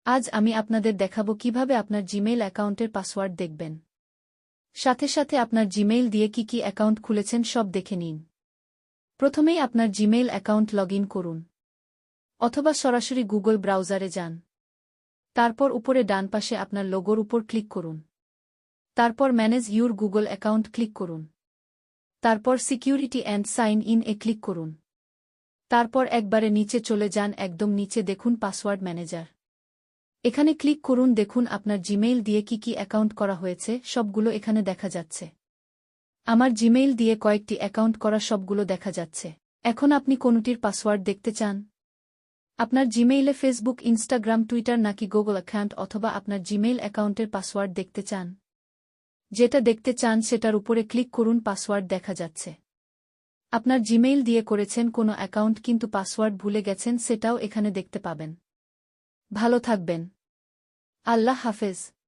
আজ আমি আপনাদের দেখাবো কিভাবে আপনার জিমেইল অ্যাকাউন্টের পাসওয়ার্ড দেখবেন। সাথে সাথে আপনার জিমেইল দিয়ে কি অ্যাকাউন্ট খুলেছেন সব দেখে নিন। প্রথমেই আপনার জিমেইল অ্যাকাউন্ট লগইন করুন, অথবা সরাসরি গুগল ব্রাউজারে যান। তারপর উপরে ডান পাশে আপনার লোগোর উপর ক্লিক করুন। তারপর manage your Google account click করুন। তারপর সিকিউরিটি অ্যান্ড সাইন ইন এ ক্লিক করুন। তারপর একবারে নিচে চলে যান, একদম নিচে দেখুন পাসওয়ার্ড ম্যানেজার। এখানে ক্লিক করুন, দেখুন আপনার জিমেইল দিয়ে কি অ্যাকাউন্ট করা হয়েছে সবগুলো এখানে দেখা যাচ্ছে। আমার জিমেইল দিয়ে কয়েকটি অ্যাকাউন্ট করা সবগুলো দেখা যাচ্ছে। এখন আপনি কোনটির পাসওয়ার্ড দেখতে চান? আপনার জিমেইলে ফেসবুক, ইনস্টাগ্রাম, টুইটার নাকি গুগল অ্যাকাউন্ট, অথবা আপনার জিমেইল অ্যাকাউন্টের পাসওয়ার্ড দেখতে চান? যেটা দেখতে চান সেটার উপরে ক্লিক করুন, পাসওয়ার্ড দেখা যাচ্ছে। আপনার জিমেইল দিয়ে করেছেন কোনো অ্যাকাউন্ট কিন্তু পাসওয়ার্ড ভুলে গেছেন, সেটাও এখানে দেখতে পাবেন। ভালো থাকবেন। আল্লাহ হাফেজ।